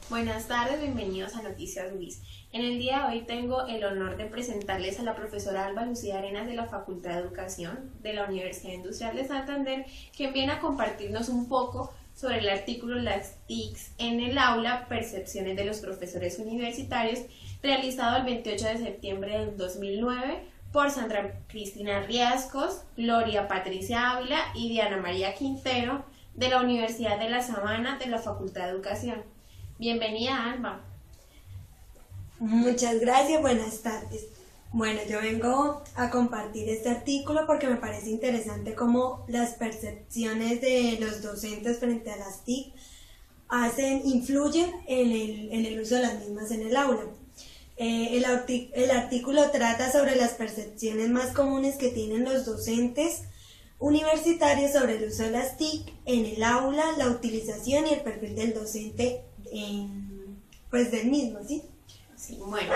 Buenas tardes, bienvenidos a Noticias WIS. En el día de hoy tengo el honor de presentarles a la profesora Alba Lucía Arenas de la Facultad de Educación de la Universidad Industrial de Santander, quien viene a compartirnos un poco sobre el artículo Las TICs en el aula, percepciones de los profesores universitarios, realizado el 28 de septiembre del 2009 por Sandra Cristina Riascos, Gloria Patricia Ávila y Diana María Quintero de la Universidad de La Sabana de la Facultad de Educación. Bienvenida, Alba. Muchas gracias, buenas tardes. Bueno, yo vengo a compartir este artículo porque me parece interesante cómo las percepciones de los docentes frente a las TIC influyen en el uso de las mismas en el aula. El artículo trata sobre las percepciones más comunes que tienen los docentes universitarios sobre el uso de las TIC en el aula, la utilización y el perfil del docente del mismo, ¿sí? Sí, bueno,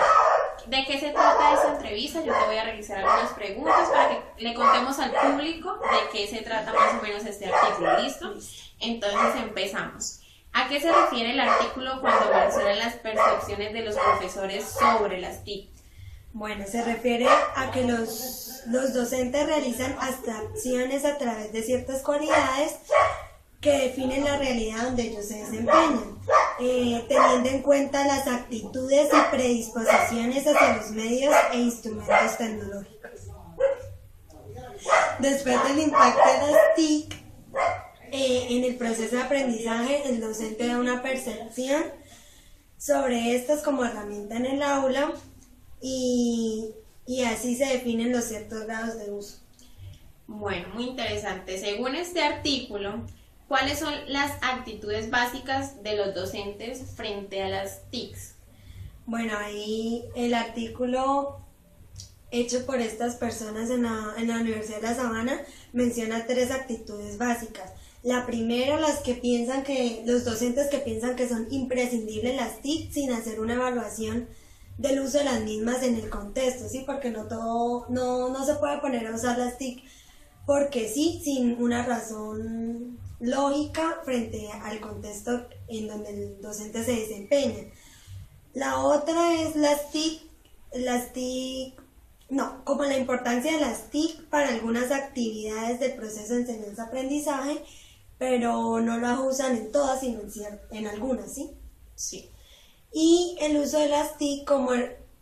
¿de qué se trata esta entrevista? Yo te voy a realizar algunas preguntas para que le contemos al público de qué se trata más o menos este artículo, ¿listo? Entonces empezamos. ¿A qué se refiere el artículo cuando menciona las percepciones de los profesores sobre las TIC? Bueno, se refiere a que los docentes realizan abstracciones a través de ciertas cualidades que definen la realidad donde ellos se desempeñan, teniendo en cuenta las actitudes y predisposiciones hacia los medios e instrumentos tecnológicos. Después del impacto de las TIC en el proceso de aprendizaje, el docente da una percepción sobre estas como herramienta en el aula y así se definen los ciertos grados de uso. Bueno, muy interesante. Según este artículo, ¿cuáles son las actitudes básicas de los docentes frente a las TICs? Bueno, ahí el artículo hecho por estas personas en la Universidad de La Sabana menciona 3 actitudes básicas. La primera, los docentes que piensan que son imprescindibles las TIC sin hacer una evaluación del uso de las mismas en el contexto, ¿sí? Porque no se puede poner a usar las TIC porque sí, sin una razón lógica frente al contexto en donde el docente se desempeña. La otra es como la importancia de las TIC para algunas actividades del proceso de enseñanza-aprendizaje, pero no las usan en todas, sino en algunas, ¿sí? Sí. Y el uso de las TIC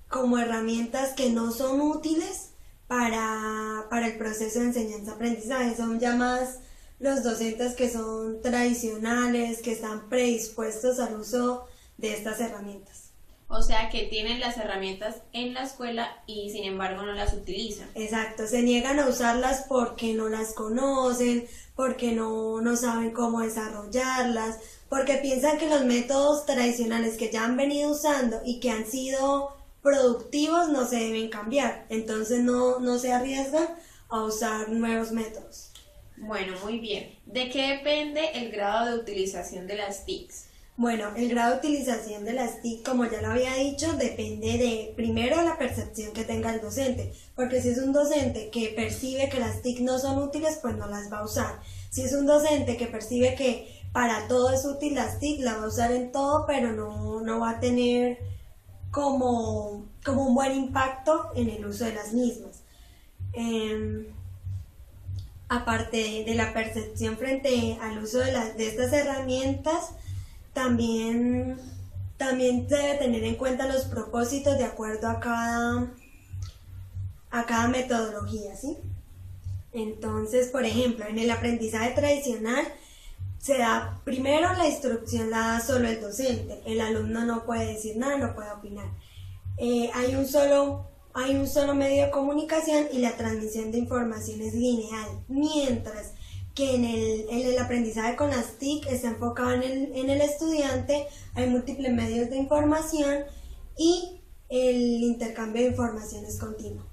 como herramientas que no son útiles para el proceso de enseñanza-aprendizaje. Son ya más los docentes que son tradicionales, que están predispuestos al uso de estas herramientas. O sea, que tienen las herramientas en la escuela y sin embargo no las utilizan. Exacto, se niegan a usarlas porque no las conocen, porque no saben cómo desarrollarlas, porque piensan que los métodos tradicionales que ya han venido usando y que han sido productivos no se deben cambiar. Entonces no se arriesgan a usar nuevos métodos. Bueno, muy bien. ¿De qué depende el grado de utilización de las TICs? Bueno, el grado de utilización de las TIC, como ya lo había dicho, depende de, primero, la percepción que tenga el docente, porque si es un docente que percibe que las TIC no son útiles, pues no las va a usar. Si es un docente que percibe que para todo es útil las TIC, la va a usar en todo, pero no va a tener como un buen impacto en el uso de las mismas. Aparte de la percepción frente al uso de estas herramientas, también se debe tener en cuenta los propósitos de acuerdo a cada metodología, ¿sí? Entonces, por ejemplo, en el aprendizaje tradicional se da primero la instrucción, la da solo el docente, el alumno no puede decir nada, no puede opinar. Hay un solo medio de comunicación y la transmisión de información es lineal, mientras que en el aprendizaje con las TIC está enfocado en el estudiante, hay múltiples medios de información y el intercambio de información es continuo.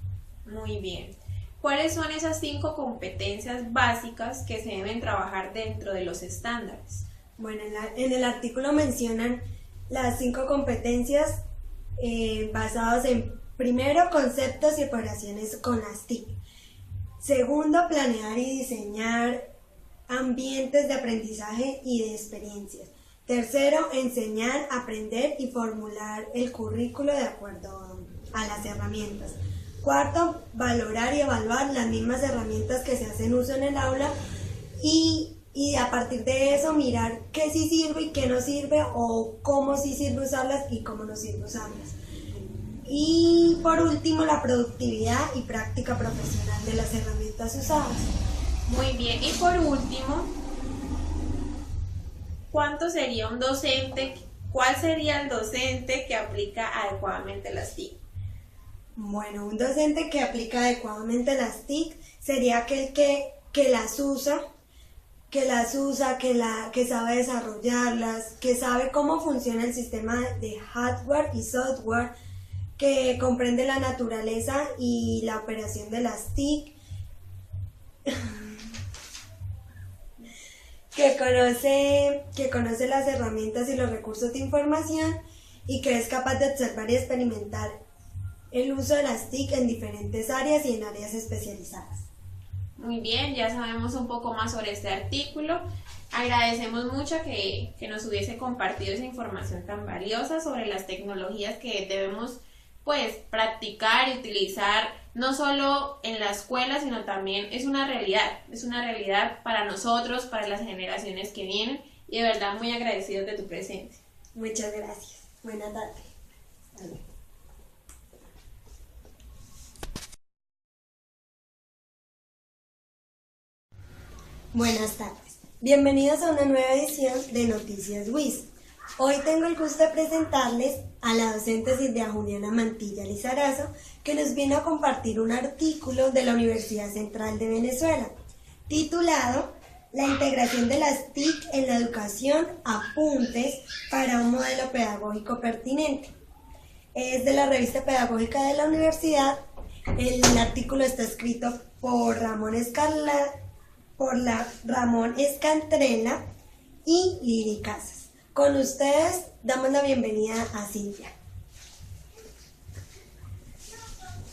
Muy bien. ¿Cuáles son esas 5 competencias básicas que se deben trabajar dentro de los estándares? Bueno, en el artículo mencionan las 5 competencias basadas en, primero, conceptos y operaciones con las TIC. Segundo, planear y diseñar ambientes de aprendizaje y de experiencias. Tercero, enseñar, aprender y formular el currículo de acuerdo a las herramientas. Cuarto, valorar y evaluar las mismas herramientas que se hacen uso en el aula y a partir de eso mirar qué sí sirve y qué no sirve, o cómo sí sirve usarlas y cómo no sirve usarlas. Y por último, la productividad y práctica profesional de las herramientas usadas. Muy bien, y por último, ¿cuánto sería un docente? ¿Cuál sería el docente que aplica adecuadamente las TIC? Bueno, un docente que aplica adecuadamente las TIC sería aquel que las usa, que sabe desarrollarlas, que sabe cómo funciona el sistema de hardware y software, que comprende la naturaleza y la operación de las TIC, que conoce las herramientas y los recursos de información y que es capaz de observar y experimentar el uso de las TIC en diferentes áreas y en áreas especializadas. Muy bien, ya sabemos un poco más sobre este artículo. Agradecemos mucho que nos hubiese compartido esa información tan valiosa sobre las tecnologías que debemos practicar y utilizar no solo en la escuela, sino también es una realidad para nosotros, para las generaciones que vienen, y de verdad muy agradecidos de tu presencia. Muchas gracias. Buenas tardes. Adiós. Buenas tardes. Bienvenidos a una nueva edición de Noticias WIS. Hoy tengo el gusto de presentarles a la docente Silvia Juliana Mantilla Lizarazo, que nos viene a compartir un artículo de la Universidad Central de Venezuela, titulado La integración de las TIC en la educación, apuntes para un modelo pedagógico pertinente. Es de la revista pedagógica de la universidad. El artículo está escrito por Ramón Escantrela y Lili Casas. Con ustedes damos la bienvenida a Silvia.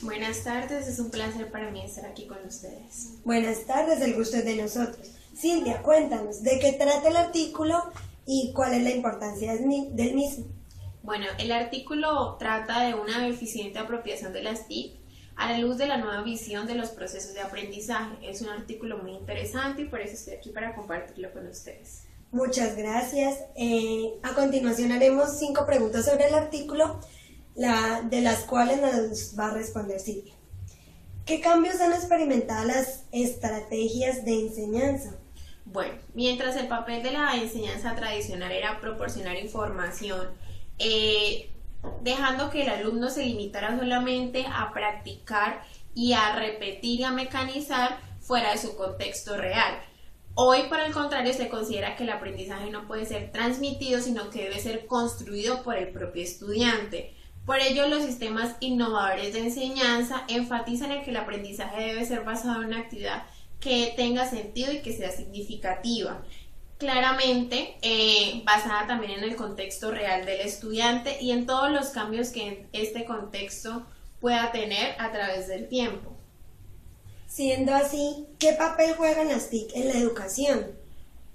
Buenas tardes, es un placer para mí estar aquí con ustedes. Buenas tardes, el gusto es de nosotros. Silvia, cuéntanos, ¿de qué trata el artículo y cuál es la importancia del mismo? Bueno, el artículo trata de una eficiente apropiación de las TIC a la luz de la nueva visión de los procesos de aprendizaje. Es un artículo muy interesante y por eso estoy aquí para compartirlo con ustedes. Muchas gracias. A continuación haremos 5 preguntas sobre el artículo, de las cuales nos va a responder Silvia. ¿Qué cambios han experimentado las estrategias de enseñanza? Bueno, mientras el papel de la enseñanza tradicional era proporcionar información, dejando que el alumno se limitara solamente a practicar y a repetir y a mecanizar fuera de su contexto real. Hoy, por el contrario, se considera que el aprendizaje no puede ser transmitido, sino que debe ser construido por el propio estudiante. Por ello, los sistemas innovadores de enseñanza enfatizan en que el aprendizaje debe ser basado en una actividad que tenga sentido y que sea significativa. Claramente, basada también en el contexto real del estudiante y en todos los cambios que este contexto pueda tener a través del tiempo. Siendo así, ¿qué papel juegan las TIC en la educación?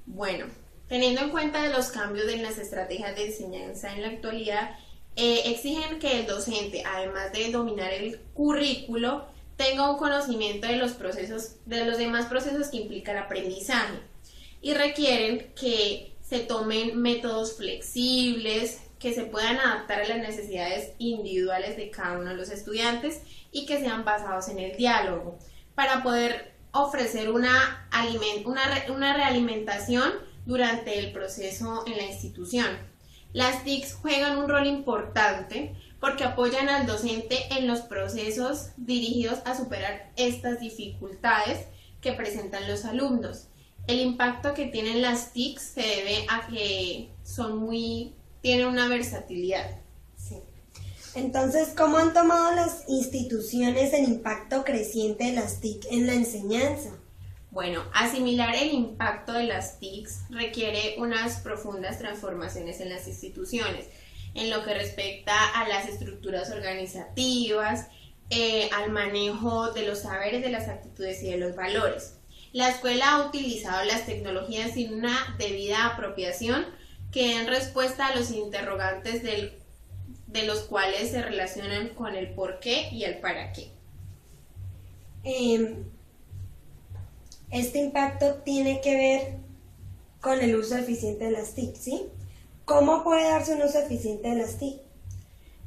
Bueno, teniendo en cuenta los cambios en las estrategias de enseñanza en la actualidad, exigen que el docente, además de dominar el currículo, tenga un conocimiento de los demás procesos que implica el aprendizaje, y requieren que se tomen métodos flexibles, que se puedan adaptar a las necesidades individuales de cada uno de los estudiantes y que sean basados en el diálogo, para poder ofrecer una realimentación durante el proceso en la institución. Las TICs juegan un rol importante porque apoyan al docente en los procesos dirigidos a superar estas dificultades que presentan los alumnos. El impacto que tienen las TICs se debe a que tienen una versatilidad. Sí. Entonces, ¿cómo han tomado las instituciones el impacto creciente de las TIC en la enseñanza? Bueno, asimilar el impacto de las TICs requiere unas profundas transformaciones en las instituciones, en lo que respecta a las estructuras organizativas, al manejo de los saberes, de las actitudes y de los valores. La escuela ha utilizado las tecnologías sin una debida apropiación, que den respuesta a los interrogantes de los cuales se relacionan con el por qué y el para qué. Este impacto tiene que ver con el uso eficiente de las TIC, ¿sí? ¿Cómo puede darse un uso eficiente de las TIC?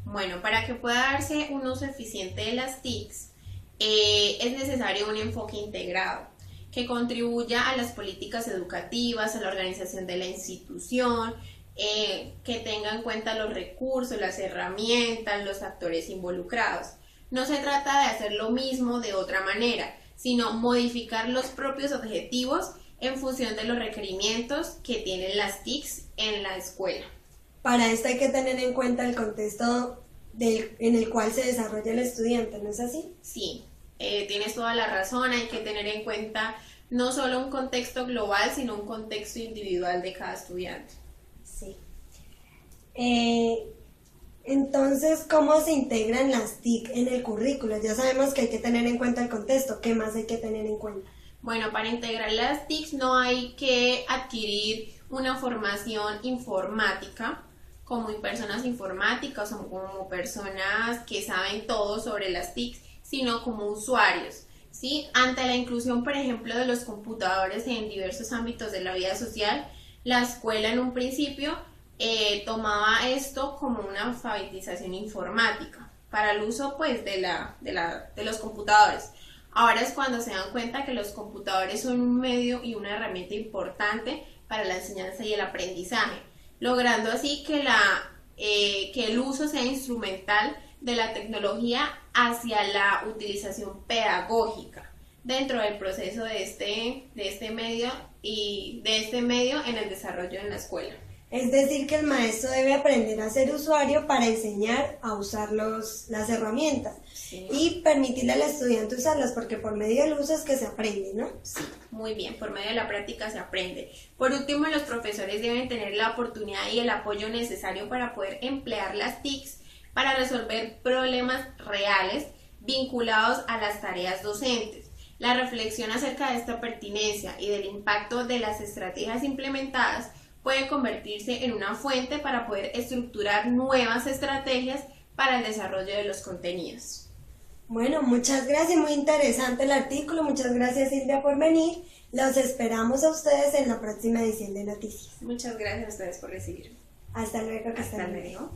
Bueno, para que pueda darse un uso eficiente de las TICs, es necesario un enfoque integrado que contribuya a las políticas educativas, a la organización de la institución, que tenga en cuenta los recursos, las herramientas, los actores involucrados. No se trata de hacer lo mismo de otra manera, sino modificar los propios objetivos en función de los requerimientos que tienen las TICs en la escuela. Para esto hay que tener en cuenta el contexto en el cual se desarrolla el estudiante, ¿no es así? Sí, tienes toda la razón, hay que tener en cuenta no solo un contexto global, sino un contexto individual de cada estudiante. Sí. Entonces, ¿cómo se integran las TIC en el currículo? Ya sabemos que hay que tener en cuenta el contexto, ¿qué más hay que tener en cuenta? Bueno, para integrar las TICs no hay que adquirir una formación informática, como en personas informáticas o como personas que saben todo sobre las TICs, sino como usuarios, ¿sí? Ante la inclusión, por ejemplo, de los computadores en diversos ámbitos de la vida social, la escuela en un principio tomaba esto como una alfabetización informática para el uso pues de los computadores. Ahora es cuando se dan cuenta que los computadores son un medio y una herramienta importante para la enseñanza y el aprendizaje, logrando así que el uso sea instrumental de la tecnología hacia la utilización pedagógica dentro del proceso de este medio en el desarrollo en la escuela. Es decir, que el maestro debe aprender a ser usuario para enseñar a usar las herramientas, sí, y permitirle al estudiante usarlas, porque por medio del uso es que se aprende, ¿no? Sí, muy bien, por medio de la práctica se aprende. Por último, los profesores deben tener la oportunidad y el apoyo necesario para poder emplear las TICs para resolver problemas reales vinculados a las tareas docentes. La reflexión acerca de esta pertinencia y del impacto de las estrategias implementadas puede convertirse en una fuente para poder estructurar nuevas estrategias para el desarrollo de los contenidos. Bueno, muchas gracias, muy interesante el artículo, muchas gracias Silvia por venir, los esperamos a ustedes en la próxima edición de Noticias. Muchas gracias a ustedes por recibirme. Hasta luego. Hasta luego.